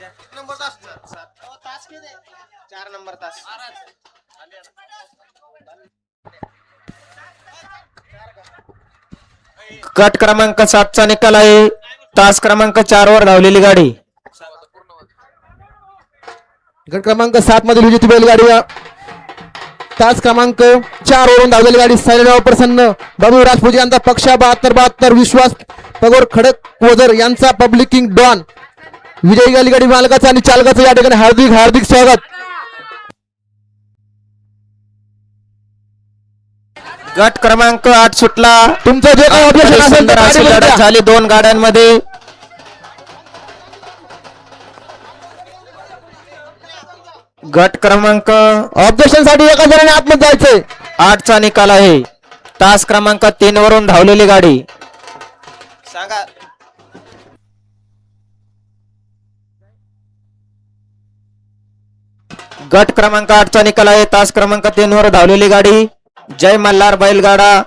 Number तास 4 number तास. गट क्रमांक 7 चा निकाल आहे. तास क्रमांक 4 वर धावलेली गाडी. गट क्रमांक 7 मधील विजेती बैलगाडी तास क्रमांक 4 वरून धावलेली गाडी सायलेंट प्रसन्न बाबू राजपूत यांचा पक्ष 72 विश्वास पगोर खडक वजर यांचा पब्लिक किंग डॉन विजयी गाडी गाडी मालकाचं आणि चालकाचं या ठिकाणी हार्दिक हार्दिक स्वागत. गट क्रमांक 8 सुटला. तुमचं जे काही ऑब्जेक्शन असेल सुंदर अशी लढत झाली दोन गाड्यांमध्ये. गट क्रमांक ऑब्जेक्शन साठी एका जणांनी आतमध्ये जायचंय. 8 चा निकाल आहे. तास क्रमांक 3 वरून धावलेली गाडी. सांगा. गट क्रमांक 8 चा निकाल आहे. तास क्रमांक 3 वर धावलेली गाडी. जय मल्हार बैलगाडा